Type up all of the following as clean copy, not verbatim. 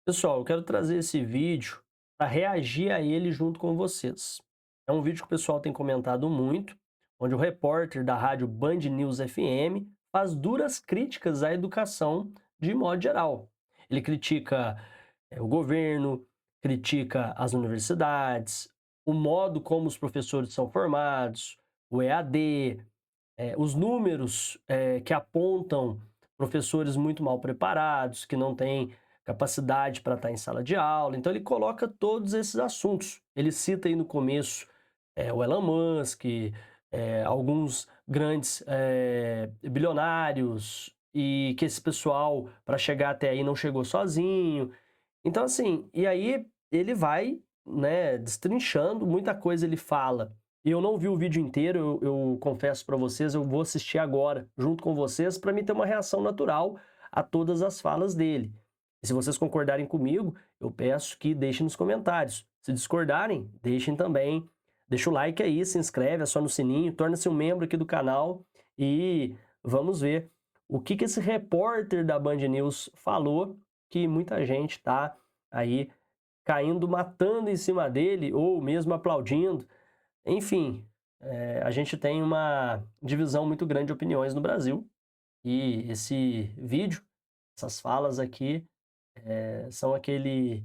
Pessoal, eu quero trazer esse vídeo para reagir a ele junto com vocês. É um vídeo que o pessoal tem comentado muito, onde o repórter da rádio Band News FM faz duras críticas à educação de modo geral. Ele critica o governo, critica as universidades, o modo como os professores são formados, o EAD, os números que apontam professores muito mal preparados, que não têm capacidade para estar em sala de aula. Então ele coloca todos esses assuntos. Ele cita aí no começo o Elon Musk, alguns grandes bilionários, e que esse pessoal, para chegar até aí, não chegou sozinho. Então, assim, e aí ele vai, né, destrinchando, muita coisa ele fala. E eu não vi o vídeo inteiro, eu confesso para vocês, eu vou assistir agora, junto com vocês, para mim ter uma reação natural a todas as falas dele. E se vocês concordarem comigo, eu peço que deixem nos comentários. Se discordarem, deixem também. Deixa o like aí, se inscreve, aciona o sininho, torna-se um membro aqui do canal e vamos ver o que esse repórter da Band News falou, que muita gente está aí caindo, matando em cima dele ou mesmo aplaudindo. Enfim, a gente tem uma divisão muito grande de opiniões no Brasil e esse vídeo, essas falas aqui, são aquele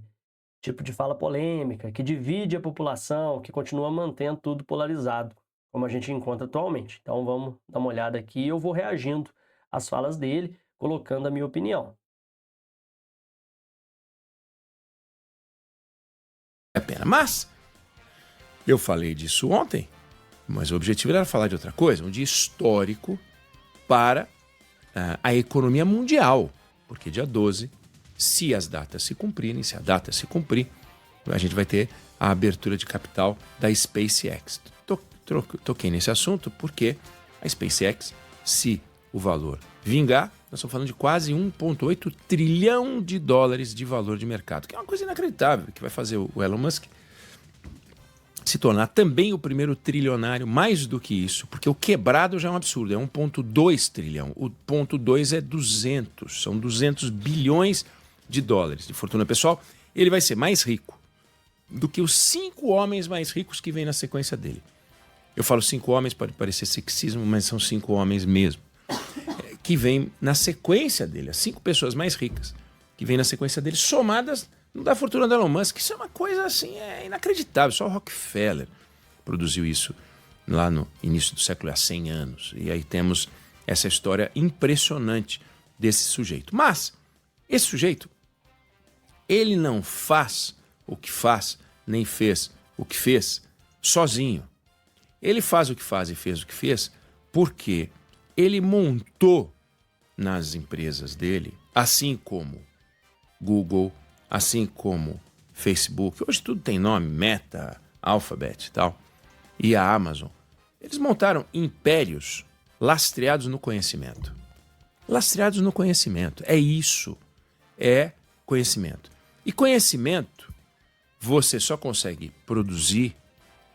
tipo de fala polêmica que divide a população, que continua mantendo tudo polarizado, como a gente encontra atualmente. Então vamos dar uma olhada aqui e eu vou reagindo às falas dele, colocando a minha opinião. A pena. Mas eu falei disso ontem, mas o objetivo era falar de outra coisa, um dia histórico para a economia mundial, porque dia 12, se as datas se cumprirem, se a data se cumprir, a gente vai ter a abertura de capital da SpaceX. Toquei nesse assunto porque a SpaceX, se o valor vingar, nós estamos falando de quase 1,8 trilhão de dólares de valor de mercado, que é uma coisa inacreditável, que vai fazer o Elon Musk se tornar também o primeiro trilionário, mais do que isso, porque o quebrado já é um absurdo, é 1,2 trilhão, o ponto 2 é 200, são 200 bilhões de dólares de fortuna pessoal. Ele vai ser mais rico do que os 5 homens mais ricos que vêm na sequência dele. Eu falo 5 homens, pode parecer sexismo, mas são 5 homens mesmo, que vêm na sequência dele, as 5 pessoas mais ricas que vêm na sequência dele, somadas não dá fortuna do Elon Musk. Isso é uma coisa assim, inacreditável. Só o Rockefeller produziu isso lá no início do século, há 100 anos. E aí temos essa história impressionante desse sujeito. Mas esse sujeito, ele não faz o que faz, nem fez o que fez sozinho. Ele faz o que faz e fez o que fez porque ele montou nas empresas dele, assim como Google, assim como Facebook, hoje tudo tem nome, Meta, Alphabet e tal, e a Amazon. Eles montaram impérios lastreados no conhecimento. Lastreados no conhecimento. É isso. É conhecimento. E conhecimento você só consegue produzir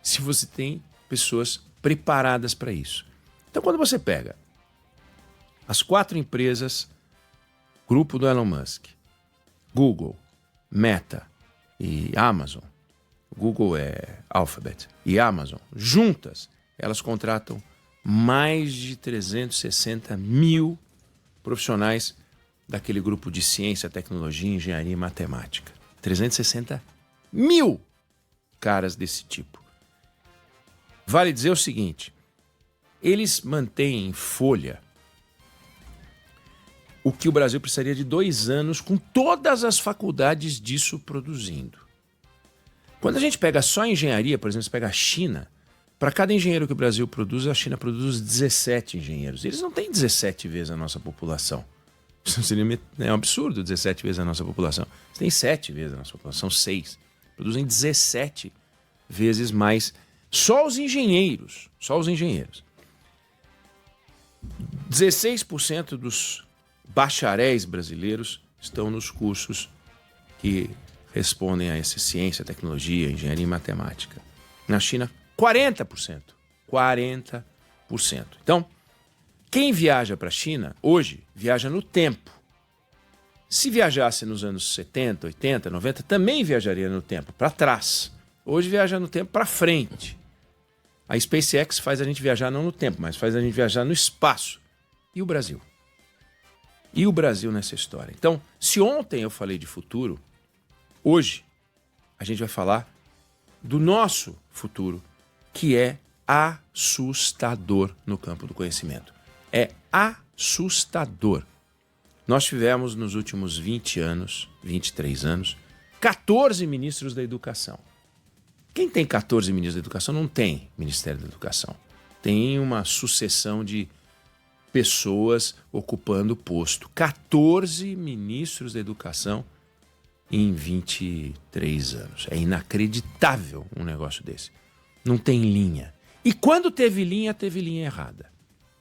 se você tem pessoas preparadas para isso. Então, quando você pega as 4 empresas, grupo do Elon Musk, Google, Meta e Amazon, Google é Alphabet e Amazon, juntas, elas contratam mais de 360 mil profissionais daquele grupo de ciência, tecnologia, engenharia e matemática. 360 mil caras desse tipo. Vale dizer o seguinte, eles mantêm em folha o que o Brasil precisaria de 2 anos com todas as faculdades disso produzindo. Quando a gente pega só engenharia, por exemplo, você pega a China, para cada engenheiro que o Brasil produz, a China produz 17 engenheiros. Eles não têm 17 vezes a nossa população. Isso seria um absurdo, 17 vezes a nossa população. Eles têm 7 vezes a nossa população, 6. Produzem 17 vezes mais. Só os engenheiros. 16% dos bacharéis brasileiros estão nos cursos que respondem a essa ciência, tecnologia, engenharia e matemática. Na China, 40%. 40%. Então, quem viaja para a China, hoje, viaja no tempo. Se viajasse nos anos 70, 80, 90, também viajaria no tempo, para trás. Hoje viaja no tempo para frente. A SpaceX faz a gente viajar não no tempo, mas faz a gente viajar no espaço. E o Brasil? E o Brasil nessa história? Então, se ontem eu falei de futuro, hoje a gente vai falar do nosso futuro, que é assustador no campo do conhecimento. É assustador. Nós tivemos nos últimos 20 anos, 23 anos, 14 ministros da educação. Quem tem 14 ministros da educação não tem Ministério da Educação. Tem uma sucessão de pessoas ocupando posto. 14 ministros da educação em 23 anos. É inacreditável um negócio desse. Não tem linha. E quando teve linha errada.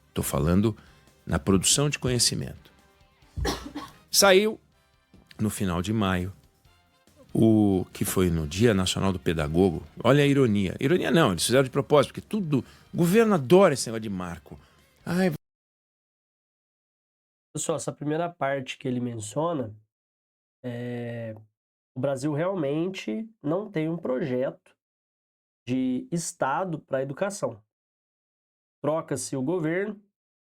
Estou falando na produção de conhecimento. Saiu no final de maio, o que foi no Dia Nacional do Pedagogo. Olha a ironia. Ironia não, eles fizeram de propósito, porque tudo... O governo adora esse negócio de marco. Ai, Pessoal, essa primeira parte que ele menciona, o Brasil realmente não tem um projeto de Estado para a educação. Troca-se o governo,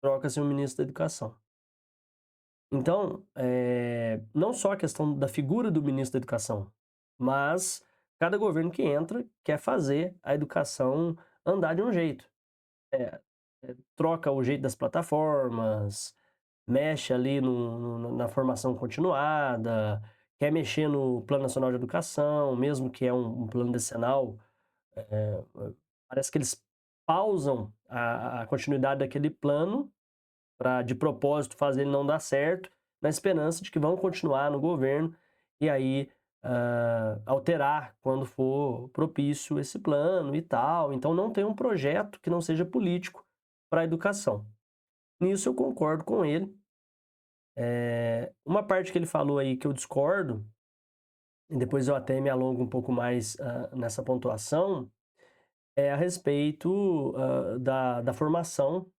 troca-se o ministro da Educação. Então, não só a questão da figura do ministro da Educação, mas cada governo que entra quer fazer a educação andar de um jeito. Troca o jeito das plataformas, mexe ali na formação continuada, quer mexer no Plano Nacional de Educação, mesmo que é um plano decenal, parece que eles pausam a continuidade daquele plano para, de propósito, fazer ele não dar certo, na esperança de que vão continuar no governo e aí alterar quando for propício esse plano e tal. Então não tem um projeto que não seja político para a educação. Nisso eu concordo com ele. Uma parte que ele falou aí que eu discordo, e depois eu até me alongo um pouco mais nessa pontuação, é a respeito da formação,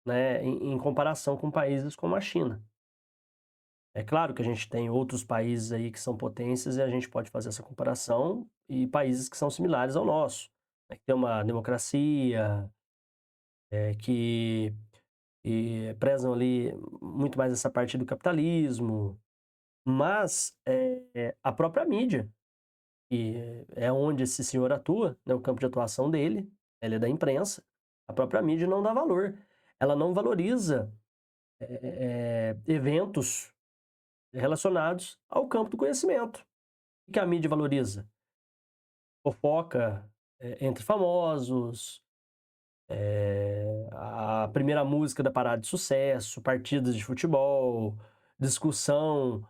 né, em comparação com países como a China. É claro que a gente tem outros países aí que são potências e a gente pode fazer essa comparação, e países que são similares ao nosso, né, que tem uma democracia, que prezam ali muito mais essa parte do capitalismo, mas a própria mídia, que é onde esse senhor atua, né, o campo de atuação dele, ele é da imprensa, a própria mídia não dá valor. Ela não valoriza eventos relacionados ao campo do conhecimento. O que a mídia valoriza? Fofoca entre famosos, a primeira música da parada de sucesso, partidas de futebol, discussão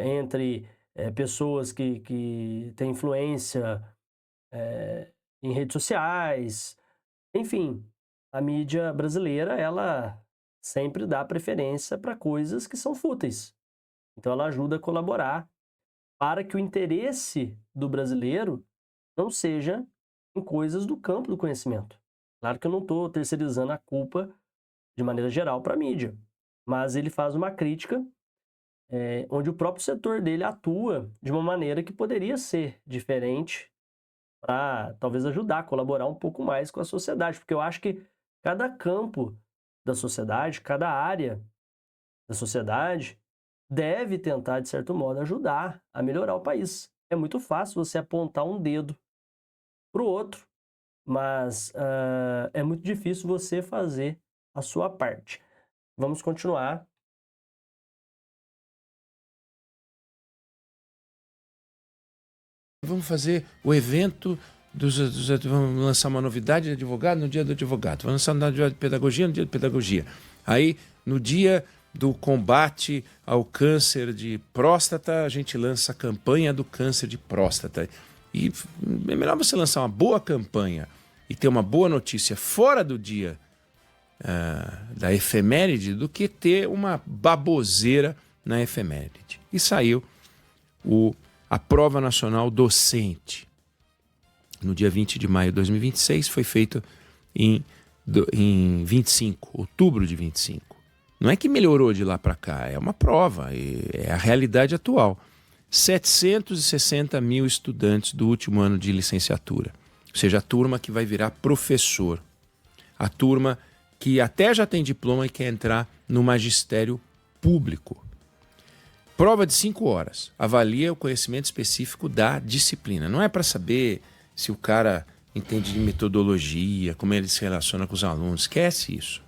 entre pessoas que têm influência em redes sociais. Enfim, a mídia brasileira, ela sempre dá preferência para coisas que são fúteis. Então ela ajuda a colaborar para que o interesse do brasileiro não seja em coisas do campo do conhecimento. Claro que eu não estou terceirizando a culpa de maneira geral para a mídia, mas ele faz uma crítica onde o próprio setor dele atua de uma maneira que poderia ser diferente para talvez ajudar a colaborar um pouco mais com a sociedade, porque eu acho que cada campo da sociedade, cada área da sociedade deve tentar, de certo modo, ajudar a melhorar o país. É muito fácil você apontar um dedo para o outro, mas é muito difícil você fazer a sua parte. Vamos continuar. vamos fazer o evento vamos lançar uma novidade de advogado no dia do advogado. Vamos lançar uma novidade de pedagogia no dia de pedagogia. Aí, no dia do combate ao câncer de próstata, a gente lança a campanha do câncer de próstata. E é melhor você lançar uma boa campanha e ter uma boa notícia fora do dia da efeméride do que ter uma baboseira na efeméride. E saiu a Prova Nacional Docente. No dia 20 de maio de 2026, foi feito em outubro de 25. Não é que melhorou de lá para cá, é uma prova, é a realidade atual. 760 mil estudantes do último ano de licenciatura. Ou seja, a turma que vai virar professor. A turma que até já tem diploma e quer entrar no magistério público. Prova de 5 horas. Avalia o conhecimento específico da disciplina. Não é para saber se o cara entende de metodologia, como ele se relaciona com os alunos. Esquece isso.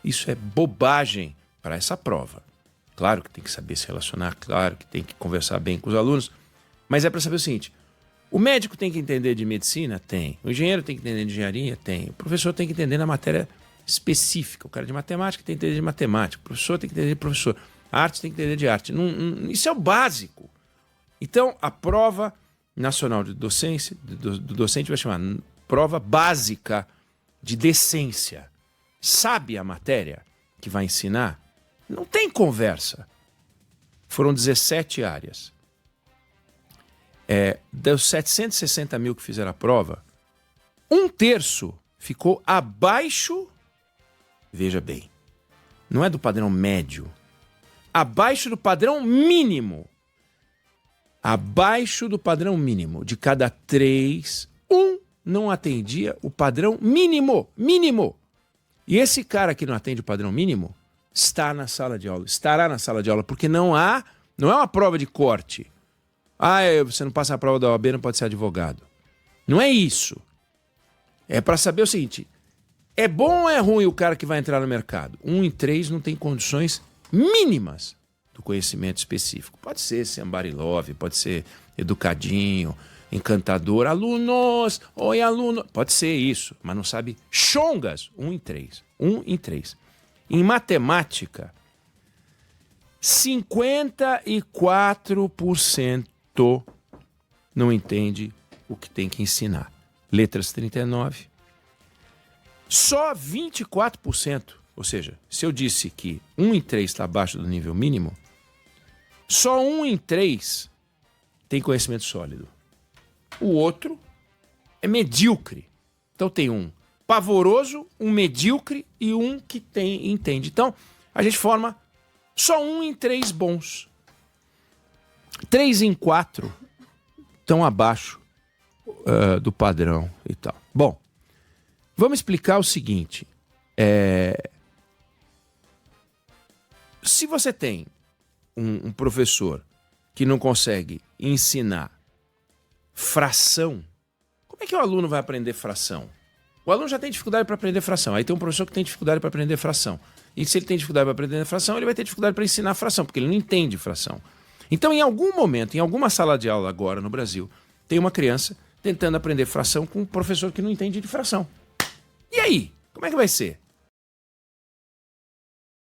Isso é bobagem para essa prova. Claro que tem que saber se relacionar, claro que tem que conversar bem com os alunos, mas é para saber o seguinte: o médico tem que entender de medicina? Tem. O engenheiro tem que entender de engenharia? Tem. O professor tem que entender na matéria específica. O cara de matemática tem que entender de matemática. O professor tem que entender de professor. A arte tem que entender de arte. Isso é o básico. Então, a prova nacional de docência, do docente vai chamar prova básica de decência. Sabe a matéria que vai ensinar? Não tem conversa. Foram 17 áreas. Dos 760 mil que fizeram a prova, 1/3 ficou abaixo, veja bem, não é do padrão médio, abaixo do padrão mínimo. Abaixo do padrão mínimo. De cada 3, 1 não atendia o padrão mínimo. Mínimo. E esse cara que não atende o padrão mínimo está na sala de aula, estará na sala de aula, porque não é uma prova de corte. Você não passa a prova da OAB, não pode ser advogado. Não é isso. É para saber o seguinte: é bom ou é ruim o cara que vai entrar no mercado? 1 em 3 não tem condições mínimas do conhecimento específico. Pode ser somebody love, pode ser educadinho, encantador, alunos, oi aluno, pode ser isso, mas não sabe chongas. 1 em 3. 1 em 3. Em matemática, 54% não entende o que tem que ensinar. Letras 39%. Só 24%, ou seja, se eu disse que 1 em 3 está abaixo do nível mínimo, só 1 em 3 tem conhecimento sólido. O outro é medíocre. Então tem um pavoroso, um medíocre e um que entende. Então a gente forma só 1 em 3 bons. 3 em 4 estão abaixo do padrão e tal. Bom, vamos explicar o seguinte. Se você tem um professor que não consegue ensinar fração, como é que o aluno vai aprender fração? O aluno já tem dificuldade para aprender fração. Aí tem um professor que tem dificuldade para aprender fração. E se ele tem dificuldade para aprender fração, ele vai ter dificuldade para ensinar fração, porque ele não entende fração. Então, em algum momento, em alguma sala de aula agora no Brasil, tem uma criança tentando aprender fração com um professor que não entende de fração. E aí? Como é que vai ser?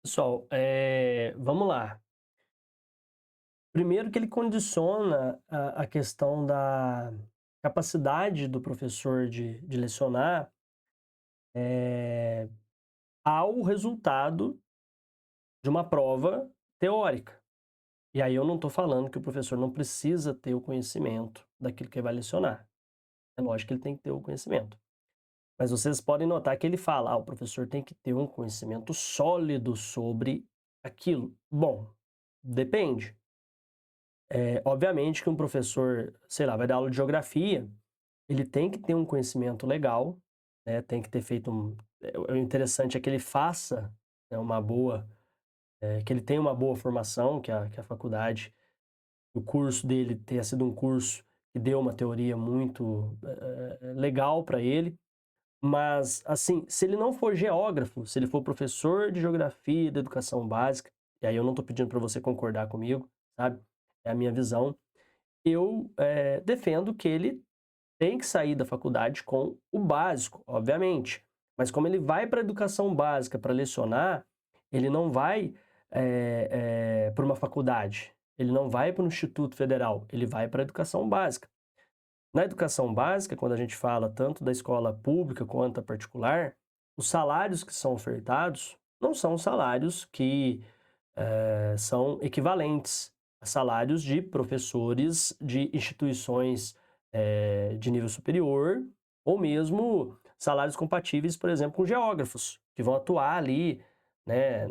Pessoal, vamos lá. Primeiro que ele condiciona a questão da capacidade do professor de lecionar ao resultado de uma prova teórica. E aí eu não estou falando que o professor não precisa ter o conhecimento daquilo que ele vai lecionar. É lógico que ele tem que ter o conhecimento. Mas vocês podem notar que ele fala, o professor tem que ter um conhecimento sólido sobre aquilo. Bom, depende. Obviamente que um professor, sei lá, vai dar aula de geografia, ele tem que ter um conhecimento legal, né? Tem que ter feito o interessante é que ele faça, né, que ele tenha uma boa formação, que a faculdade, o curso dele tenha sido um curso que deu uma teoria muito legal para ele. Mas, assim, se ele não for geógrafo, se ele for professor de geografia e de educação básica, e aí eu não estou pedindo para você concordar comigo, sabe? É a minha visão. Eu defendo que ele tem que sair da faculdade com o básico, obviamente. Mas como ele vai para a educação básica para lecionar, ele não vai para uma faculdade, ele não vai para um Instituto Federal, ele vai para a educação básica. Na educação básica, quando a gente fala tanto da escola pública quanto a particular, os salários que são ofertados não são salários que são equivalentes a salários de professores de instituições de nível superior, ou mesmo salários compatíveis, por exemplo, com geógrafos, que vão atuar ali né,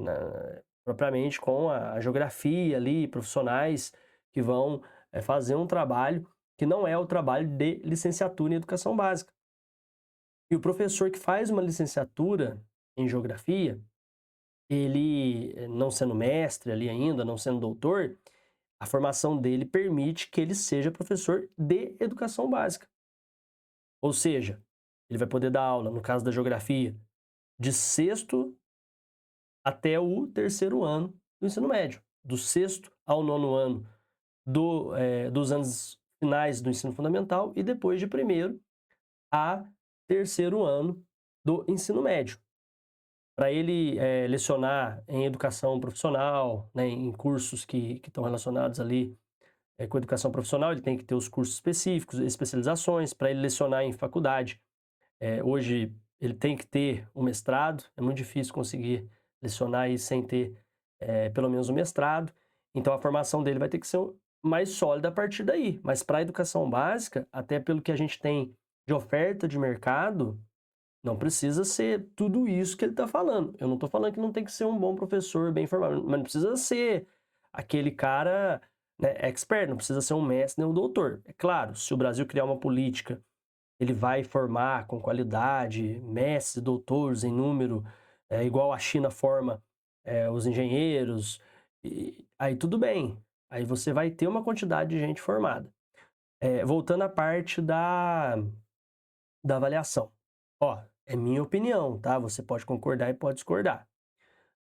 propriamente com a geografia ali, profissionais que vão fazer um trabalho que não é o trabalho de licenciatura em educação básica. E o professor que faz uma licenciatura em geografia, ele, não sendo mestre ali ainda, não sendo doutor, a formação dele permite que ele seja professor de educação básica. Ou seja, ele vai poder dar aula, no caso da geografia, de sexto até o terceiro ano do ensino médio, do sexto ao nono ano dos anos finais do ensino fundamental e depois de primeiro a terceiro ano do ensino médio. Para ele lecionar em educação profissional, né, em cursos que estão relacionados ali com educação profissional, ele tem que ter os cursos específicos, especializações. Para ele lecionar em faculdade, hoje ele tem que ter o mestrado, é muito difícil conseguir lecionar aí sem ter pelo menos o mestrado. Então a formação dele vai ter que ser mais sólida a partir daí. Mas para a educação básica, até pelo que a gente tem de oferta de mercado, não precisa ser tudo isso que ele está falando. Eu não estou falando que não tem que ser um bom professor, bem formado, mas não precisa ser aquele cara, né, expert, não precisa ser um mestre nem um doutor. É claro, se o Brasil criar uma política, ele vai formar com qualidade mestres, doutores em número, igual a China forma os engenheiros, e aí tudo bem. Aí você vai ter uma quantidade de gente formada. Voltando à parte da avaliação. Ó, é minha opinião, tá? Você pode concordar e pode discordar.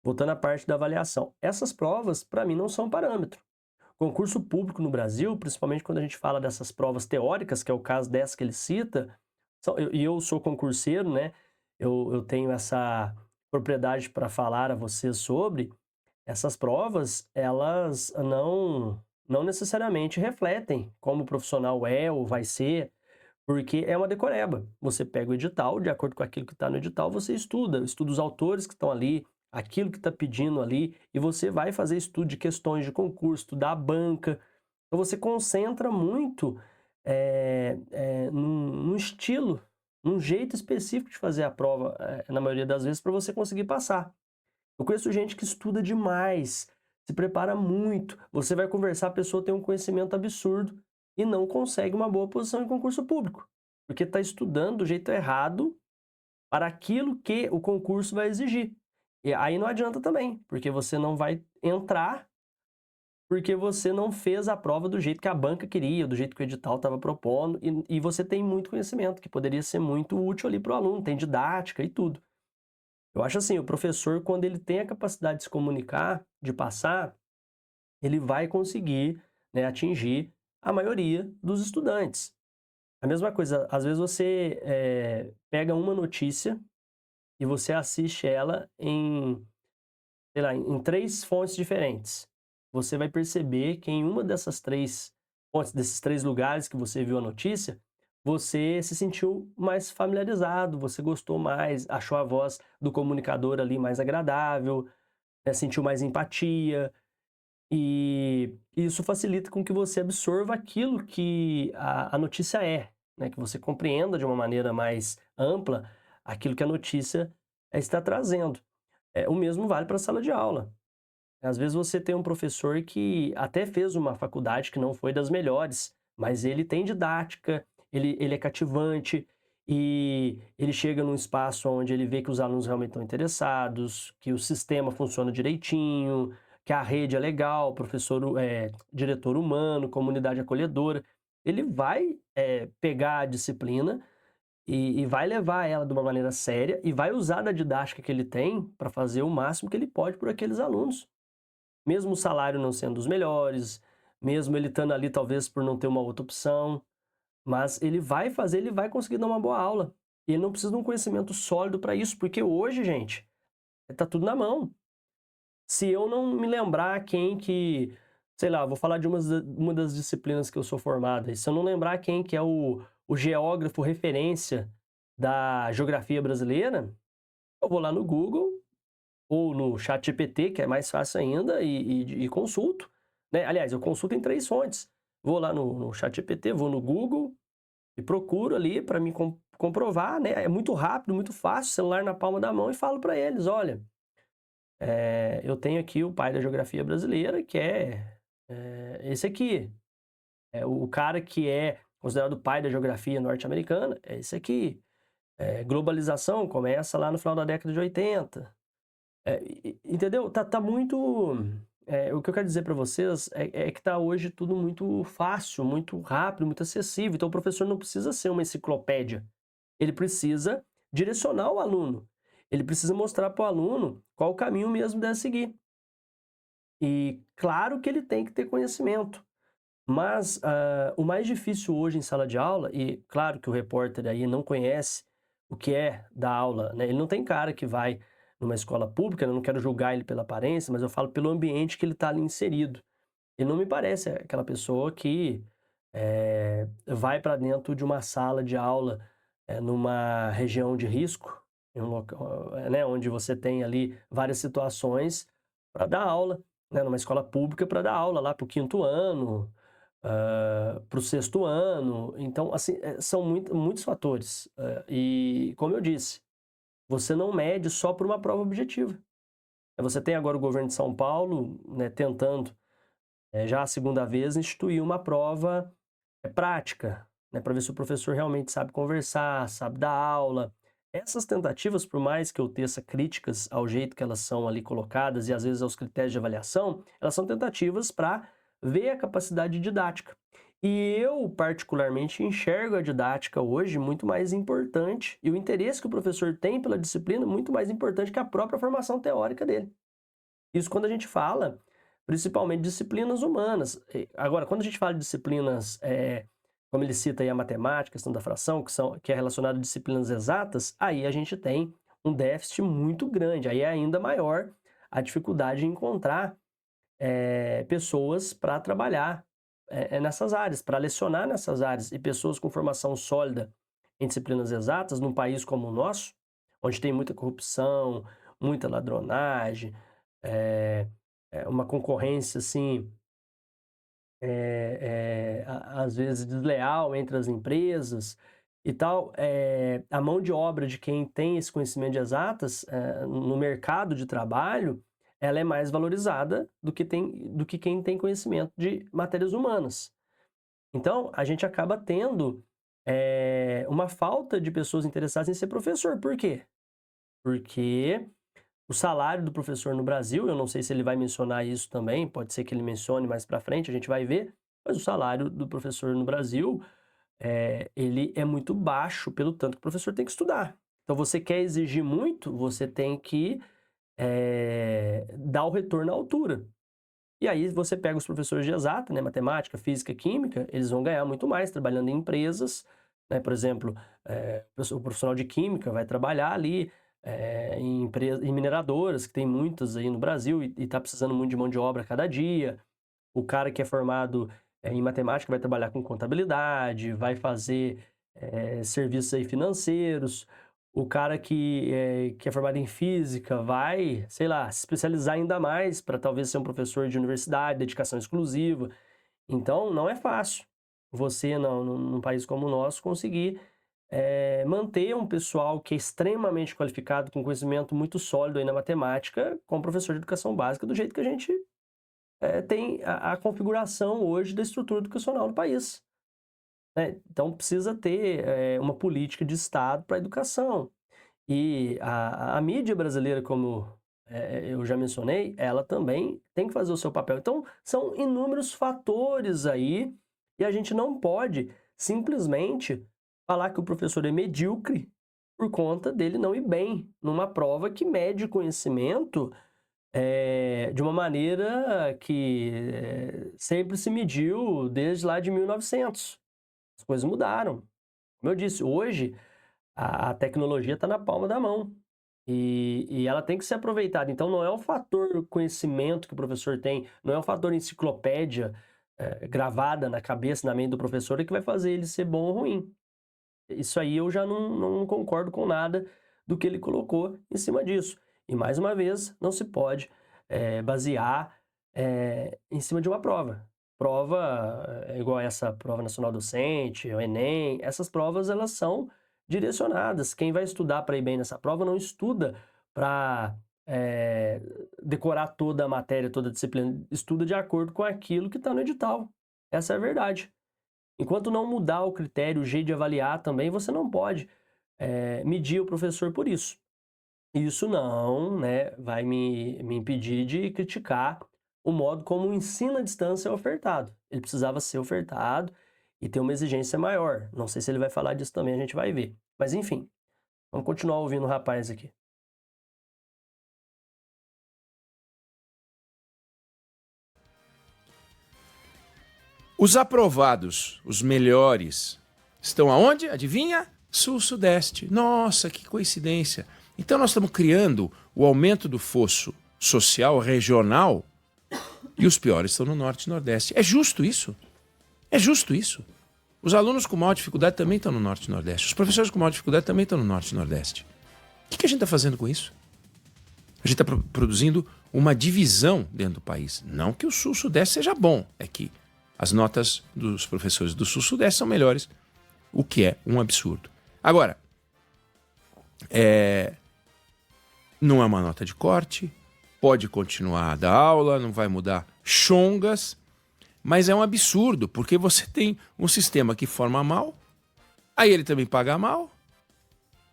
Voltando à parte da avaliação. Essas provas, para mim, não são parâmetro. Concurso público no Brasil, principalmente quando a gente fala dessas provas teóricas, que é o caso dessa que ele cita, e eu sou concurseiro, né? Eu tenho essa propriedade para falar a vocês sobre essas provas, elas não necessariamente refletem como o profissional é ou vai ser, porque é uma decoreba. Você pega o edital, de acordo com aquilo que está no edital, você estuda os autores que estão ali, aquilo que está pedindo ali, e você vai fazer estudo de questões de concurso, estudar a banca. Então você concentra muito num estilo, num jeito específico de fazer a prova, na maioria das vezes, para você conseguir passar. Eu conheço gente que estuda demais, se prepara muito. Você vai conversar, a pessoa tem um conhecimento absurdo e não consegue uma boa posição em concurso público, porque está estudando do jeito errado para aquilo que o concurso vai exigir. E aí não adianta também, porque você não vai entrar porque você não fez a prova do jeito que a banca queria, do jeito que o edital estava propondo, e você tem muito conhecimento que poderia ser muito útil ali para o aluno, tem didática e tudo. Eu acho assim, o professor, quando ele tem a capacidade de se comunicar, de passar, ele vai conseguir, né, atingir a maioria dos estudantes. A mesma coisa, às vezes você pega uma notícia e você assiste ela sei lá, em 3 fontes diferentes. Você vai perceber que em uma dessas 3 fontes, desses 3 lugares que você viu a notícia, você se sentiu mais familiarizado, você gostou mais, achou a voz do comunicador ali mais agradável, né, sentiu mais empatia, e isso facilita com que você absorva aquilo que a notícia é, né, que você compreenda de uma maneira mais ampla aquilo que a notícia está trazendo. O mesmo vale para a sala de aula. Às vezes você tem um professor que até fez uma faculdade que não foi das melhores, mas ele tem didática, ele é cativante e ele chega num espaço onde ele vê que os alunos realmente estão interessados, que o sistema funciona direitinho, que a rede é legal, professor, diretor humano, comunidade acolhedora. Ele vai pegar a disciplina e vai levar ela de uma maneira séria e vai usar da didática que ele tem para fazer o máximo que ele pode por aqueles alunos. Mesmo o salário não sendo dos melhores, mesmo ele estando ali talvez por não ter uma outra opção, mas ele vai fazer, ele vai conseguir dar uma boa aula. E ele não precisa de um conhecimento sólido para isso, porque hoje, gente, tá tudo na mão. Se eu não me lembrar quem que, sei lá, vou falar de uma das disciplinas que eu sou formado, e se eu não lembrar quem que é o geógrafo referência da geografia brasileira, eu vou lá no Google ou no ChatGPT, que é mais fácil ainda, e consulto, né? Aliás, eu consulto em 3 fontes. Vou lá no ChatGPT, vou no Google e procuro ali para me comprovar, né? É muito rápido, muito fácil, celular na palma da mão, e falo para eles, olha, Eu tenho aqui o pai da geografia brasileira, que esse aqui. O cara que é considerado o pai da geografia norte-americana é esse aqui. Globalização começa lá no final da década de 80. Entendeu? Tá muito. O que eu quero dizer para vocês é que tá hoje tudo muito fácil, muito rápido, muito acessível. Então o professor não precisa ser uma enciclopédia. Ele precisa direcionar o aluno. Ele precisa mostrar para o aluno qual o caminho mesmo deve seguir. E claro que ele tem que ter conhecimento. Mas o mais difícil hoje em sala de aula, e claro que o repórter aí não conhece o que é dar aula, né? Ele não tem cara que vai numa escola pública, eu não quero julgar ele pela aparência, mas eu falo pelo ambiente que ele está ali inserido. Ele não me parece aquela pessoa que vai para dentro de uma sala de aula numa região de risco, em um local, né, onde você tem ali várias situações para dar aula, né, numa escola pública para dar aula lá para o 5º ano, para o 6º ano. Então, assim, são muitos fatores. E, como eu disse, você não mede só por uma prova objetiva. Você tem agora o governo de São Paulo, né, tentando, já a segunda vez, instituir uma prova prática, né, para ver se o professor realmente sabe conversar, sabe dar aula. Essas tentativas, por mais que eu teça críticas ao jeito que elas são ali colocadas e às vezes aos critérios de avaliação, elas são tentativas para ver a capacidade didática. E eu, particularmente, enxergo a didática hoje muito mais importante e o interesse que o professor tem pela disciplina muito mais importante que a própria formação teórica dele. Isso quando a gente fala, principalmente, disciplinas humanas. Agora, quando a gente fala de disciplinas, como ele cita aí a matemática, a questão da fração, que é relacionada a disciplinas exatas, aí a gente tem um déficit muito grande, aí é ainda maior a dificuldade de encontrar pessoas para trabalhar nessas áreas, para lecionar nessas áreas, e pessoas com formação sólida em disciplinas exatas, num país como o nosso, onde tem muita corrupção, muita ladronagem, uma concorrência, assim, às vezes desleal entre as empresas e tal, a mão de obra de quem tem esse conhecimento de exatas no mercado de trabalho, ela é mais valorizada do que quem tem conhecimento de matérias humanas. Então, a gente acaba tendo uma falta de pessoas interessadas em ser professor. Por quê? Porque o salário do professor no Brasil, eu não sei se ele vai mencionar isso também, pode ser que ele mencione mais para frente, a gente vai ver, mas o salário do professor no Brasil, ele é muito baixo pelo tanto que o professor tem que estudar. Então, você quer exigir muito, você tem que dar o retorno à altura. E aí você pega os professores de exata, né, matemática, física, química, eles vão ganhar muito mais trabalhando em empresas, né, por exemplo, o profissional de química vai trabalhar ali em mineradoras, que tem muitas aí no Brasil e está precisando muito de mão de obra a cada dia. O cara que é formado em matemática vai trabalhar com contabilidade, vai fazer serviços aí financeiros. O cara que é formado em física vai, sei lá, se especializar ainda mais para talvez ser um professor de universidade, dedicação exclusiva. Então, não é fácil você, num país como o nosso, conseguir manter um pessoal que é extremamente qualificado, com conhecimento muito sólido aí na matemática, como professor de educação básica, do jeito que a gente tem a configuração hoje da estrutura educacional do país. Né? Então, precisa ter uma política de Estado para a educação. E a mídia brasileira, como eu já mencionei, ela também tem que fazer o seu papel. Então, são inúmeros fatores aí, e a gente não pode simplesmente falar que o professor é medíocre por conta dele não ir bem numa prova que mede conhecimento de uma maneira que sempre se mediu desde lá de 1900. As coisas mudaram. Como eu disse, hoje a tecnologia está na palma da mão e ela tem que ser aproveitada. Então, não é o fator conhecimento que o professor tem, não é o fator enciclopédia gravada na cabeça, na mente do professor, que vai fazer ele ser bom ou ruim. Isso aí eu já não concordo com nada do que ele colocou em cima disso. E, mais uma vez, não se pode basear em cima de uma prova. Prova igual essa prova nacional docente, o Enem, essas provas elas são direcionadas. Quem vai estudar para ir bem nessa prova não estuda para decorar toda a matéria, toda a disciplina. Estuda de acordo com aquilo que está no edital. Essa é a verdade. Enquanto não mudar o critério, o jeito de avaliar também, você não pode medir o professor por isso. Isso não, né, vai me impedir de criticar o modo como o ensino à distância é ofertado. Ele precisava ser ofertado e ter uma exigência maior. Não sei se ele vai falar disso também, a gente vai ver. Mas enfim, vamos continuar ouvindo o rapaz aqui. Os aprovados, os melhores, estão aonde? Adivinha? Sul-Sudeste. Nossa, que coincidência. Então nós estamos criando o aumento do fosso social regional e os piores estão no Norte e Nordeste. É justo isso? É justo isso? Os alunos com maior dificuldade também estão no Norte e Nordeste. Os professores com maior dificuldade também estão no Norte e Nordeste. O que a gente está fazendo com isso? A gente está produzindo uma divisão dentro do país. Não que o Sul-Sudeste seja bom, é que as notas dos professores do Sul-Sudeste são melhores, o que é um absurdo. Agora, não é uma nota de corte, pode continuar a dar aula, não vai mudar chongas, mas é um absurdo, porque você tem um sistema que forma mal, aí ele também paga mal,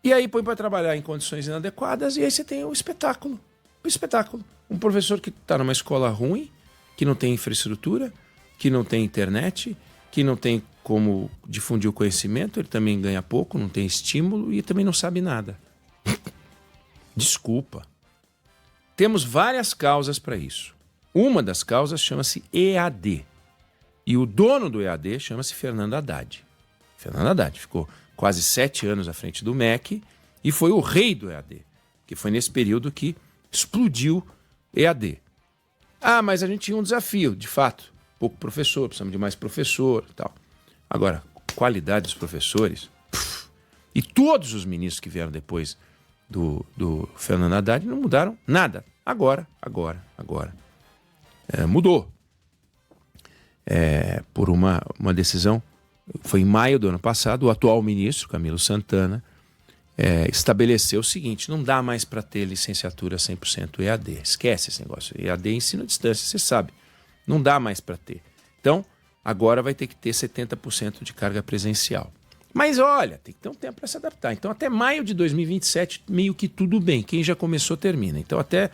e aí põe para trabalhar em condições inadequadas, e aí você tem o espetáculo. O espetáculo. Um professor que está numa escola ruim, que não tem infraestrutura, que não tem internet, que não tem como difundir o conhecimento, ele também ganha pouco, não tem estímulo e também não sabe nada. Desculpa. Temos várias causas para isso. Uma das causas chama-se EAD. E o dono do EAD chama-se Fernando Haddad. Fernando Haddad ficou quase 7 anos à frente do MEC e foi o rei do EAD, que foi nesse período que explodiu EAD. Ah, mas a gente tinha um desafio, de fato. Pouco professor, precisamos de mais professor e tal. Agora, qualidade dos professores... E todos os ministros que vieram depois do Fernando Haddad não mudaram nada. Agora. Mudou. Por uma decisão, foi em maio do ano passado, o atual ministro, Camilo Santana, estabeleceu o seguinte: não dá mais para ter licenciatura 100% EAD. Esquece esse negócio. EAD é ensino à distância, você sabe. Não dá mais para ter. Então, agora vai ter que ter 70% de carga presencial. Mas olha, tem que ter um tempo para se adaptar. Então, até maio de 2027, meio que tudo bem. Quem já começou, termina. Então, até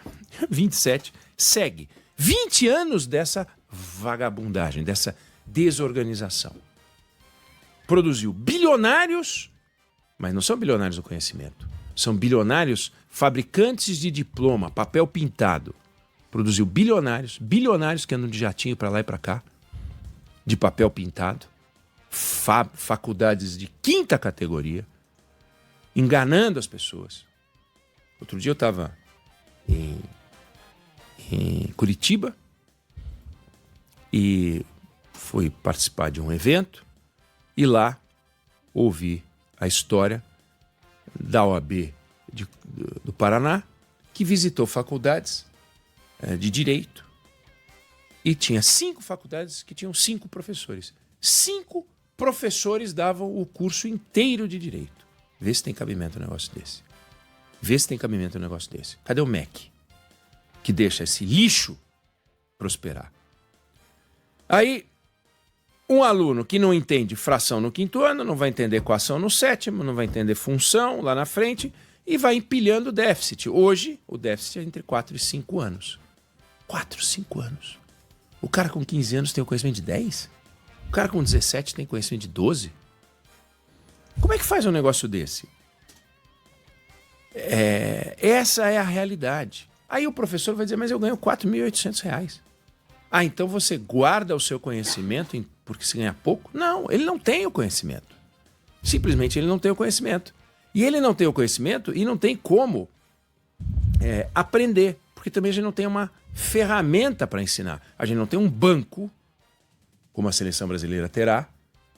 27, segue. 20 anos dessa vagabundagem, dessa desorganização. Produziu bilionários, mas não são bilionários do conhecimento. São bilionários fabricantes de diploma, papel pintado. Produziu bilionários que andam de jatinho para lá e para cá, de papel pintado, faculdades de 5ª categoria, enganando as pessoas. Outro dia eu estava em Curitiba e fui participar de um evento e lá ouvi a história da OAB do Paraná, que visitou faculdades de direito e tinha 5 faculdades que tinham 5 professores. 5 professores davam o curso inteiro de direito. Vê se tem cabimento um negócio desse. Cadê o MEC? Que deixa esse lixo prosperar. Aí, um aluno que não entende fração no 5º ano, não vai entender equação no 7º, não vai entender função lá na frente e vai empilhando o déficit. Hoje, o déficit é entre 4 e 5 anos. 4, 5 anos. O cara com 15 anos tem o conhecimento de 10? O cara com 17 tem conhecimento de 12? Como é que faz um negócio desse? Essa é a realidade. Aí o professor vai dizer, mas eu ganho R$4.800. Ah, então você guarda o seu conhecimento porque se ganha pouco? Não, ele não tem o conhecimento. Simplesmente ele não tem o conhecimento. E ele não tem o conhecimento e não tem como aprender. Porque também a gente não tem uma ferramenta para ensinar. A gente não tem um banco, como a seleção brasileira terá,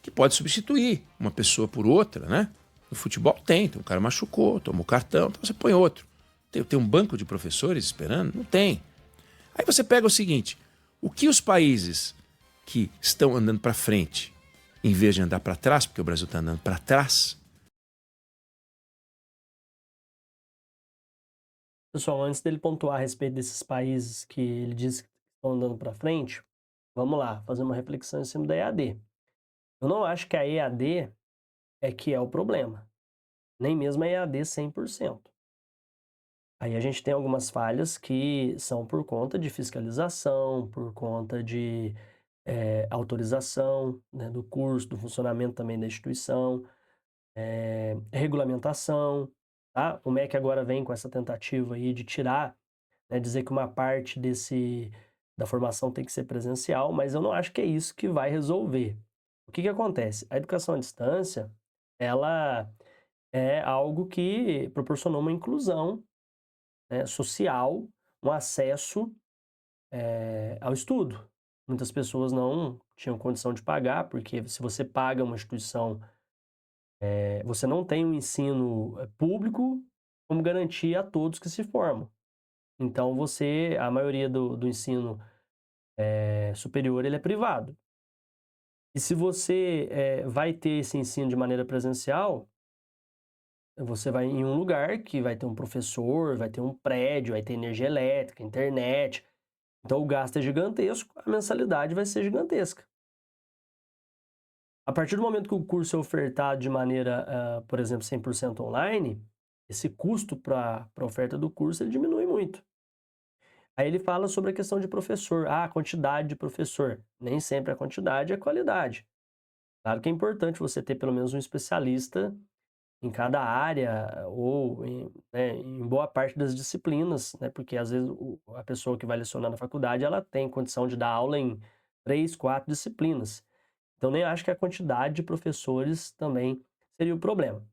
que pode substituir uma pessoa por outra, né? No futebol tem um cara machucou, tomou cartão, então você põe outro. Tem um banco de professores esperando? Não tem. Aí você pega o seguinte, o que os países que estão andando para frente, em vez de andar para trás, porque o Brasil está andando para trás... Pessoal, antes dele pontuar a respeito desses países que ele diz que estão andando para frente, vamos lá, fazer uma reflexão em cima da EAD. Eu não acho que a EAD é que é o problema, nem mesmo a EAD 100%. Aí a gente tem algumas falhas que são por conta de fiscalização, por conta de autorização, né, do curso, do funcionamento também da instituição, regulamentação, tá? O MEC agora vem com essa tentativa aí de tirar, né, dizer que uma parte da formação tem que ser presencial, mas eu não acho que é isso que vai resolver. O que que acontece? A educação à distância, ela é algo que proporcionou uma inclusão, né, social, um acesso ao estudo. Muitas pessoas não tinham condição de pagar, porque se você paga uma instituição, você não tem um ensino público como garantia a todos que se formam. Então a maioria do ensino superior ele é privado. E se você vai ter esse ensino de maneira presencial, você vai em um lugar que vai ter um professor, vai ter um prédio, vai ter energia elétrica, internet. Então o gasto é gigantesco, a mensalidade vai ser gigantesca. A partir do momento que o curso é ofertado de maneira, por exemplo, 100% online, esse custo para a oferta do curso ele diminui muito. Aí ele fala sobre a questão de professor, a quantidade de professor. Nem sempre a quantidade é a qualidade. Claro que é importante você ter pelo menos um especialista em cada área ou em boa parte das disciplinas, né? Porque às vezes a pessoa que vai lecionar na faculdade, ela tem condição de dar aula em 3, 4 disciplinas. Então nem acho que a quantidade de professores também seria o problema.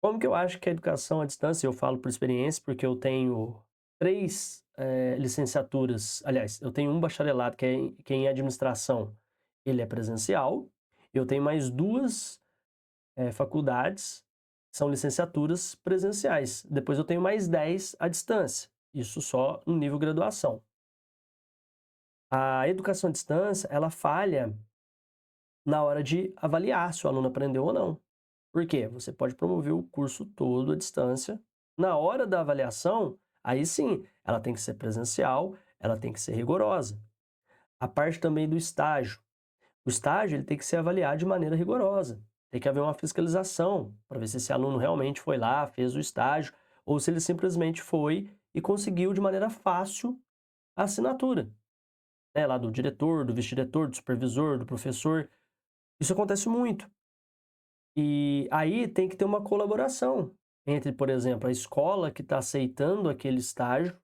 Como que eu acho que a educação à distância, eu falo por experiência, porque eu tenho 3 licenciaturas, aliás, eu tenho um bacharelado que é em administração, ele é presencial, eu tenho mais 2 faculdades, são licenciaturas presenciais. Depois eu tenho mais 10 à distância. Isso só no nível graduação. A educação à distância, ela falha na hora de avaliar se o aluno aprendeu ou não. Por quê? Você pode promover o curso todo à distância. Na hora da avaliação, aí sim, ela tem que ser presencial, ela tem que ser rigorosa. A parte também do estágio. O estágio ele tem que ser avaliado de maneira rigorosa. Tem que haver uma fiscalização para ver se esse aluno realmente foi lá, fez o estágio, ou se ele simplesmente foi e conseguiu de maneira fácil a assinatura, né? Lá do diretor, do vice-diretor, do supervisor, do professor. Isso acontece muito. E aí tem que ter uma colaboração entre, por exemplo, a escola que está aceitando aquele estágio,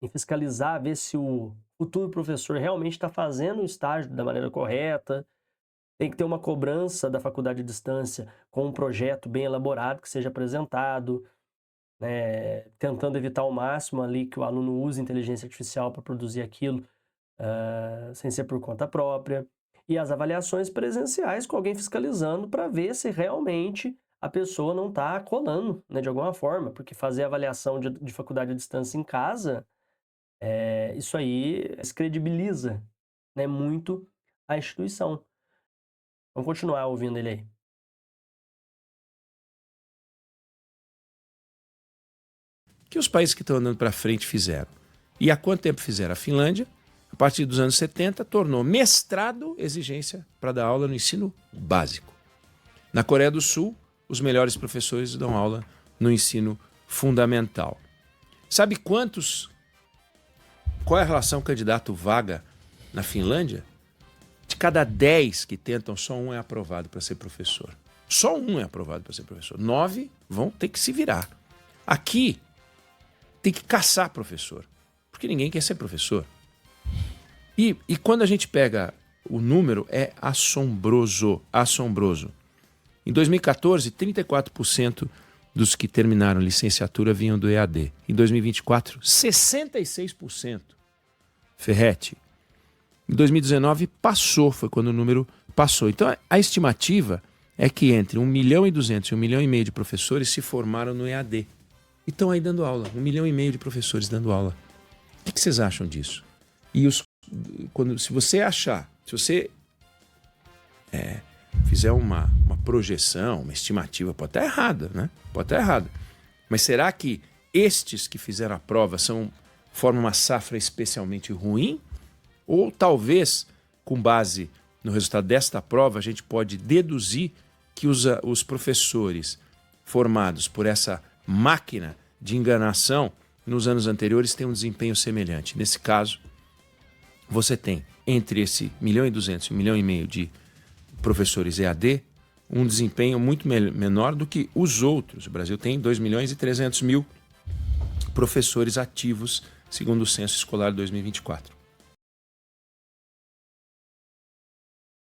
em fiscalizar, ver se o futuro professor realmente está fazendo o estágio da maneira correta. Tem que ter uma cobrança da faculdade à distância com um projeto bem elaborado que seja apresentado, né, tentando evitar ao máximo ali que o aluno use inteligência artificial para produzir aquilo, sem ser por conta própria. E as avaliações presenciais com alguém fiscalizando para ver se realmente a pessoa não está colando, né, de alguma forma, porque fazer avaliação de faculdade à distância em casa, isso aí descredibiliza, né, muito a instituição. Vamos continuar ouvindo ele aí. Que os países que estão andando para frente fizeram. E há quanto tempo fizeram? A Finlândia, a partir dos anos 70, tornou mestrado exigência para dar aula no ensino básico. Na Coreia do Sul, os melhores professores dão aula no ensino fundamental. Sabe qual é a relação candidato-vaga na Finlândia? De cada 10 que tentam, só um é aprovado para ser professor. Só um é aprovado para ser professor. 9 vão ter que se virar. Aqui, tem que caçar professor, porque ninguém quer ser professor. E quando a gente pega o número, é assombroso, assombroso. Em 2014, 34% dos que terminaram licenciatura vinham do EAD. Em 2024, 66%. Ferrete. Em 2019, foi quando o número passou. Então, a estimativa é que entre 1.200.000 e 1,5 milhão de professores se formaram no EAD. E estão aí dando aula. 1,5 milhão de professores dando aula. O que vocês acham disso? E se você fizer uma projeção, uma estimativa, pode estar errada, né? Pode estar errada. Mas será que estes que fizeram a prova formam uma safra especialmente ruim? Ou talvez, com base no resultado desta prova, a gente pode deduzir que os professores formados por essa máquina de enganação nos anos anteriores têm um desempenho semelhante. Nesse caso, você tem entre esse 1.200.000 e 1,5 milhão de professores EAD um desempenho muito menor do que os outros. O Brasil tem 2.300.000 professores ativos, segundo o Censo Escolar 2024.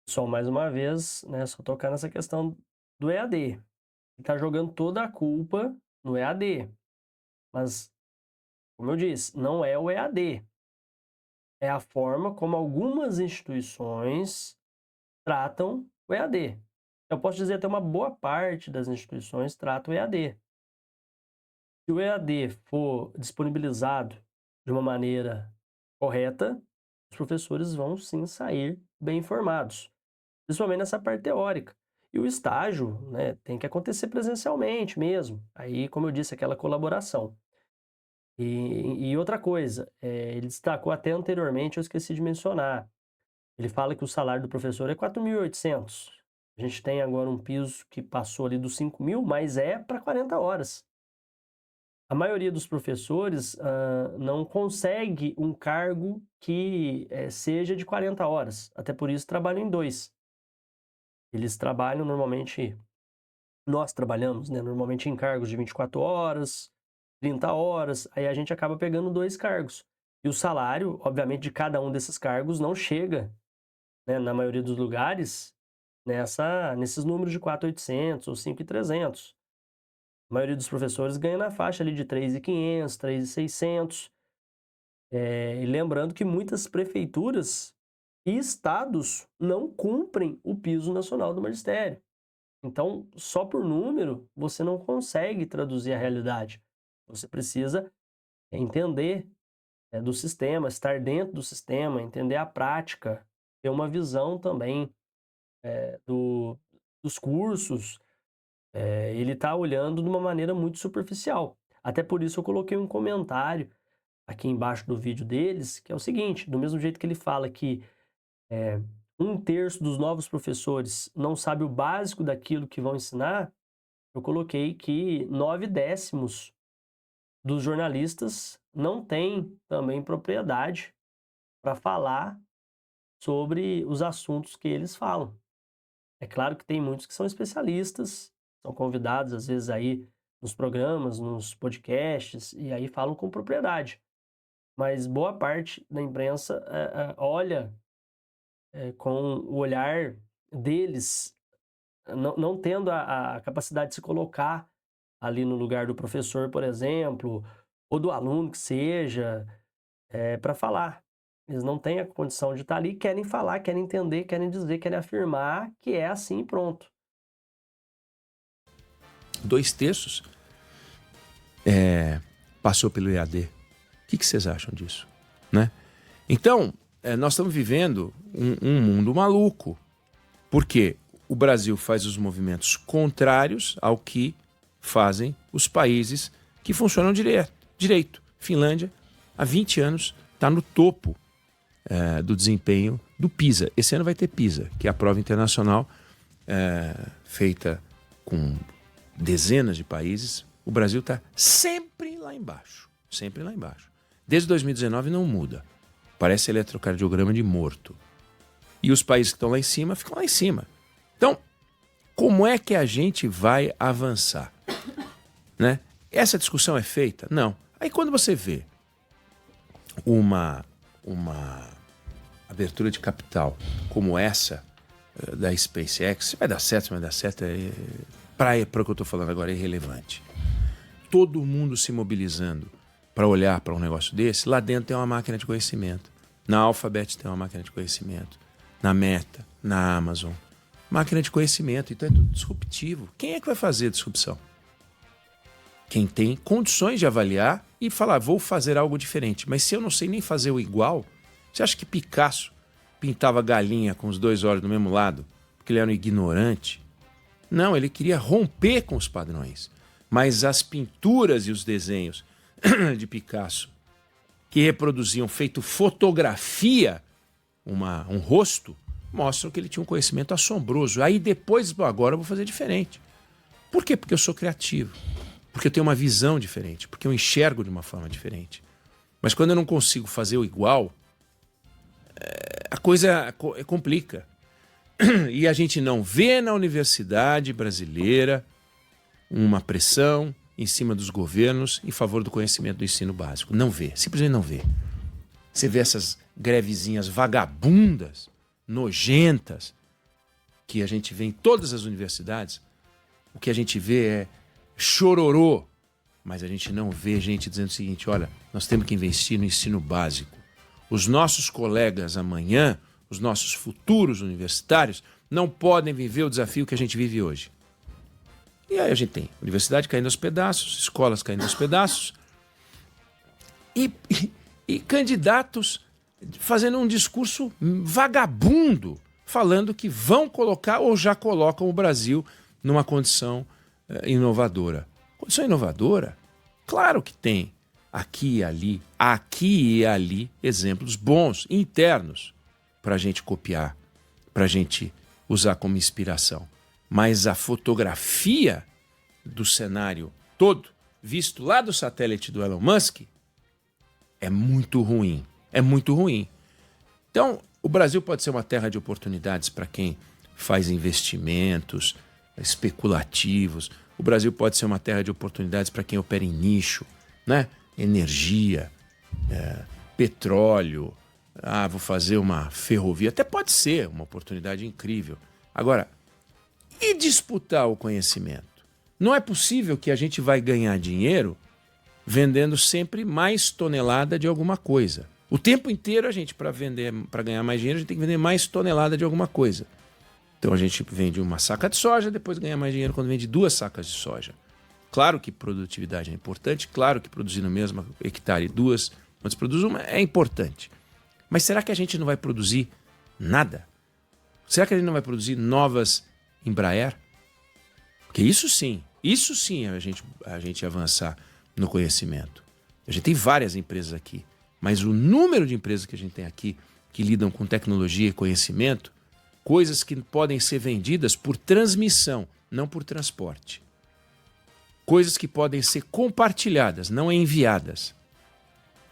Só mais uma vez, né, só tocar nessa questão do EAD. Ele está jogando toda a culpa no EAD. Mas, como eu disse, não é o EAD. É a forma como algumas instituições tratam o EAD. Eu posso dizer até uma boa parte das instituições tratam o EAD. Se o EAD for disponibilizado de uma maneira correta, os professores vão sim sair bem informados, principalmente nessa parte teórica. E o estágio, né, tem que acontecer presencialmente mesmo. Aí, como eu disse, aquela colaboração. E outra coisa, ele destacou até anteriormente, eu esqueci de mencionar. Ele fala que o salário do professor é 4.800. A gente tem agora um piso que passou ali dos 5.000, mas é para 40 horas. A maioria dos professores não consegue um cargo que seja de 40 horas. Até por isso trabalham em 2. Eles trabalham normalmente, nós trabalhamos, né, normalmente em cargos de 24 horas, 30 horas, aí a gente acaba pegando 2 cargos. E o salário, obviamente, de cada um desses cargos não chega, né, na maioria dos lugares, nesses números de 4.800 ou 5.300. A maioria dos professores ganha na faixa ali de 3.500, 3.600. E lembrando que muitas prefeituras e estados não cumprem o piso nacional do magistério. Então, só por número, você não consegue traduzir a realidade. Você precisa entender do sistema, estar dentro do sistema, entender a prática, ter uma visão também dos cursos. Ele está olhando de uma maneira muito superficial. Até por isso eu coloquei um comentário aqui embaixo do vídeo deles, que é o seguinte: do mesmo jeito que ele fala que 1/3 dos novos professores não sabe o básico daquilo que vão ensinar, eu coloquei que 9/10 dos jornalistas não têm também propriedade para falar sobre os assuntos que eles falam. É claro que tem muitos que são especialistas, são convidados às vezes aí nos programas, nos podcasts, e aí falam com propriedade. Mas boa parte da imprensa olha com o olhar deles, não tendo a capacidade de se colocar ali no lugar do professor, por exemplo, ou do aluno que seja, para falar. Eles não têm a condição de estar ali, querem falar, querem entender, querem dizer, querem afirmar que é assim e pronto. 2/3 passou pelo EAD. O que vocês acham disso? Né? Então, nós estamos vivendo um mundo maluco, porque o Brasil faz os movimentos contrários ao que fazem os países que funcionam direito. Finlândia, há 20 anos, está no topo do desempenho do PISA. Esse ano vai ter PISA, que é a prova internacional feita com dezenas de países. O Brasil está sempre lá embaixo. Sempre lá embaixo. Desde 2019 não muda. Parece eletrocardiograma de morto. E os países que estão lá em cima ficam lá em cima. Então, como é que a gente vai avançar? Né? Essa discussão é feita? Não. Aí quando você vê uma abertura de capital como essa da SpaceX, se vai dar certo, se vai dar certo, para o que eu estou falando agora é irrelevante. Todo mundo se mobilizando para olhar para um negócio desse, lá dentro tem uma máquina de conhecimento. Na Alphabet tem uma máquina de conhecimento. Na Meta, na Amazon. Máquina de conhecimento. Então é tudo disruptivo. Quem é que vai fazer a disrupção? Quem tem condições de avaliar e falar, vou fazer algo diferente. Mas se eu não sei nem fazer o igual, você acha que Picasso pintava galinha com os 2 olhos do mesmo lado porque ele era um ignorante? Não, ele queria romper com os padrões. mas as pinturas e os desenhos de Picasso que reproduziam, feito fotografia, um rosto, mostram que ele tinha um conhecimento assombroso. Aí depois, bom, agora eu vou fazer diferente. Por quê? Porque eu sou criativo. Porque eu tenho uma visão diferente. Porque eu enxergo de uma forma diferente. Mas quando eu não consigo fazer o igual, a coisa complica. E a gente não vê na universidade brasileira uma pressão em cima dos governos em favor do conhecimento do ensino básico. Não vê, simplesmente não vê. Você vê essas grevezinhas vagabundas, nojentas, que a gente vê em todas as universidades. O que a gente vê é chororô, mas a gente não vê gente dizendo o seguinte: olha, nós temos que investir no ensino básico. Os nossos colegas amanhã, os nossos futuros universitários, não podem viver o desafio que a gente vive hoje. E aí a gente tem universidade caindo aos pedaços, escolas caindo aos pedaços e candidatos fazendo um discurso vagabundo, falando que vão colocar ou já colocam o Brasil numa condição inovadora. Condição inovadora? Claro que tem aqui e ali exemplos bons, internos, para a gente copiar, para a gente usar como inspiração. Mas a fotografia do cenário todo, visto lá do satélite do Elon Musk, é muito ruim. É muito ruim. Então, o Brasil pode ser uma terra de oportunidades para quem faz investimentos especulativos. O Brasil pode ser uma terra de oportunidades para quem opera em nicho, né? Energia, petróleo. Vou fazer uma ferrovia. Até pode ser uma oportunidade incrível. Agora, e disputar o conhecimento? Não é possível que a gente vai ganhar dinheiro vendendo sempre mais tonelada de alguma coisa. O tempo inteiro para ganhar mais dinheiro, a gente tem que vender mais tonelada de alguma coisa. Então a gente vende uma saca de soja, depois ganha mais dinheiro quando vende 2 sacas de soja. Claro que produtividade é importante, claro que produzir no mesmo hectare 2, quando se produz uma, é importante. Mas será que a gente não vai produzir nada? Será que a gente não vai produzir novas Embraer? Porque isso sim é a gente avançar no conhecimento. A gente tem várias empresas aqui, mas o número de empresas que a gente tem aqui que lidam com tecnologia e conhecimento, coisas que podem ser vendidas por transmissão, não por transporte. Coisas que podem ser compartilhadas, não enviadas.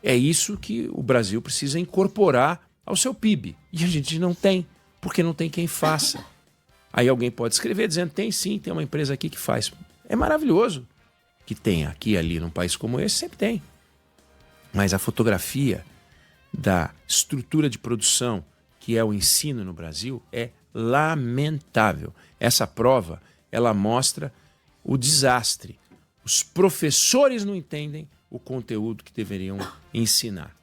É isso que o Brasil precisa incorporar ao seu PIB. E a gente não tem, porque não tem quem faça. Aí alguém pode escrever dizendo: tem sim, tem uma empresa aqui que faz. É maravilhoso que tenha aqui e ali num país como esse, sempre tem. Mas a fotografia da estrutura de produção que é o ensino no Brasil é lamentável. Essa prova, ela mostra o desastre. Os professores não entendem o conteúdo que deveriam ensinar.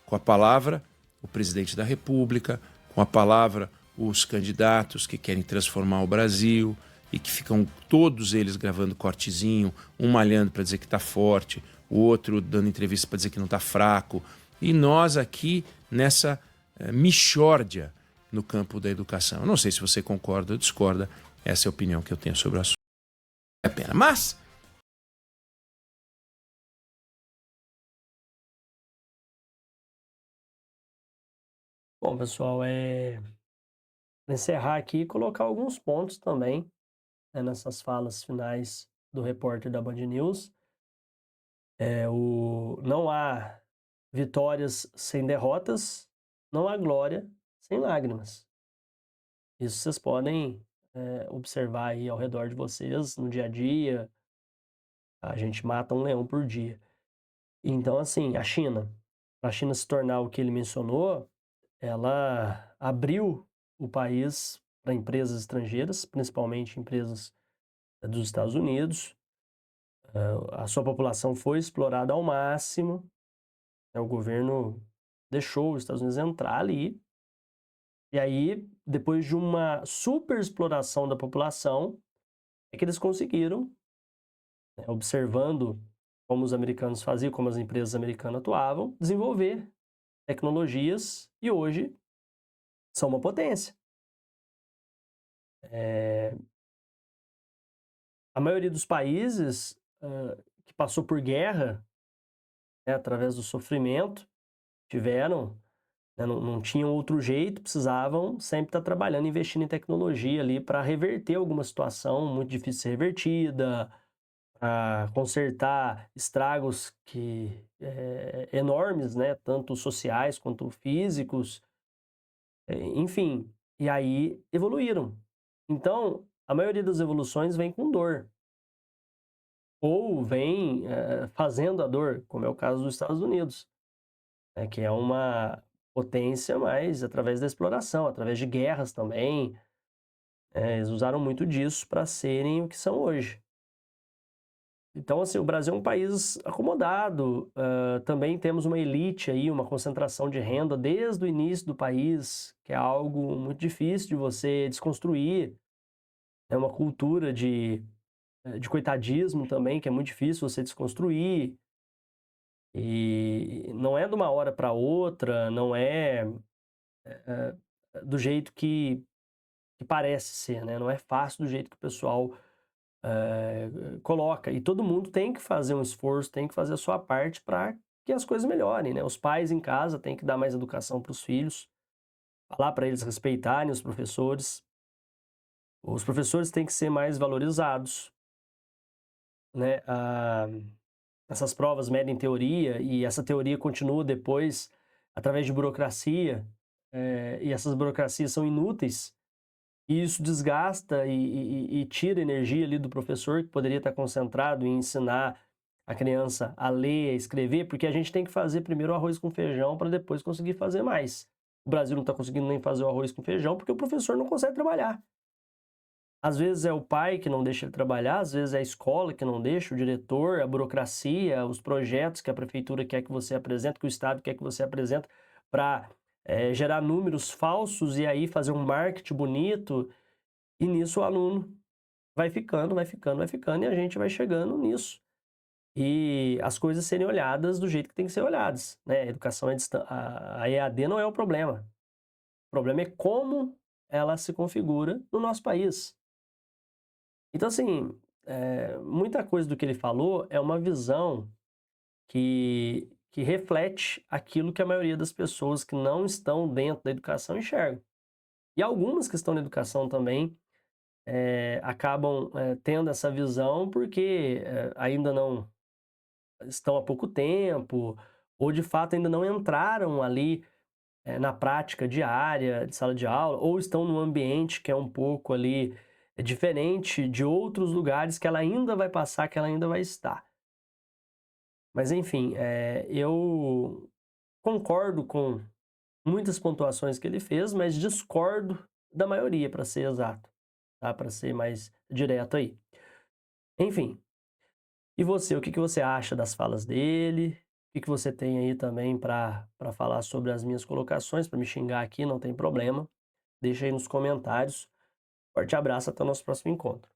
Com a palavra, o presidente da República, com a palavra, os candidatos que querem transformar o Brasil e que ficam todos eles gravando cortezinho, um malhando para dizer que está forte, o outro dando entrevista para dizer que não está fraco. E nós aqui nessa mixórdia no campo da educação. Eu não sei se você concorda ou discorda, essa é a opinião que eu tenho sobre o assunto. É pena, mas... Bom, pessoal, para encerrar aqui, colocar alguns pontos também, né, nessas falas finais do repórter da Band News. Não há vitórias sem derrotas, não há glória sem lágrimas. Isso vocês podem observar aí ao redor de vocês, no dia a dia. A gente mata um leão por dia. Então, assim, a China, para a China se tornar o que ele mencionou, ela abriu o país para empresas estrangeiras, principalmente empresas dos Estados Unidos. A sua população foi explorada ao máximo. O governo deixou os Estados Unidos entrar ali. E aí, depois de uma super exploração da população, é que eles conseguiram, né, observando como os americanos faziam, como as empresas americanas atuavam, desenvolver tecnologias e hoje são uma potência. A maioria dos países que passou por guerra, né, através do sofrimento, tiveram, né, não tinham outro jeito, precisavam sempre estar trabalhando, investindo em tecnologia ali para reverter alguma situação muito difícil de ser revertida, para consertar estragos enormes, né, tanto sociais quanto físicos, enfim, e aí evoluíram. Então, a maioria das evoluções vem com dor, ou vem, fazendo a dor, como é o caso dos Estados Unidos, né, que é uma potência, mas através da exploração, através de guerras também, eles usaram muito disso para serem o que são hoje. Então, assim, o Brasil é um país acomodado, também temos uma elite aí, uma concentração de renda desde o início do país, que é algo muito difícil de você desconstruir. É uma cultura de coitadismo também, que é muito difícil você desconstruir. E não é de uma hora para outra, não é do jeito que parece ser, né? Não é fácil do jeito que o pessoal coloca. E todo mundo tem que fazer um esforço, tem que fazer a sua parte para que as coisas melhorem, né? Os pais em casa têm que dar mais educação para os filhos, falar para eles respeitarem os professores. Os professores têm que ser mais valorizados, né? Essas provas medem teoria e essa teoria continua depois através de burocracia, e essas burocracias são inúteis. E isso desgasta e tira energia ali do professor que poderia estar concentrado em ensinar a criança a ler, a escrever, porque a gente tem que fazer primeiro o arroz com feijão para depois conseguir fazer mais. O Brasil não está conseguindo nem fazer o arroz com feijão porque o professor não consegue trabalhar. Às vezes é o pai que não deixa ele trabalhar, às vezes é a escola que não deixa, o diretor, a burocracia, os projetos que a prefeitura quer que você apresente, que o Estado quer que você apresente, para gerar números falsos e aí fazer um marketing bonito. E nisso o aluno vai ficando, vai ficando, vai ficando, e a gente vai chegando nisso. E as coisas serem olhadas do jeito que tem que ser olhadas, né? A educação a EAD não é o problema. O problema é como ela se configura no nosso país. Então, assim, muita coisa do que ele falou é uma visão que reflete aquilo que a maioria das pessoas que não estão dentro da educação enxergam. E algumas que estão na educação também acabam tendo essa visão porque ainda não estão há pouco tempo, ou de fato ainda não entraram ali na prática diária de sala de aula, ou estão num ambiente que é um pouco ali diferente de outros lugares que ela ainda vai passar, que ela ainda vai estar. Mas enfim, eu concordo com muitas pontuações que ele fez, mas discordo da maioria, para ser exato, tá? Para ser mais direto aí. Enfim, e você, o que que você acha das falas dele? O que que você tem aí também para falar sobre as minhas colocações? Para me xingar aqui, não tem problema. Deixa aí nos comentários. Forte abraço, até o nosso próximo encontro.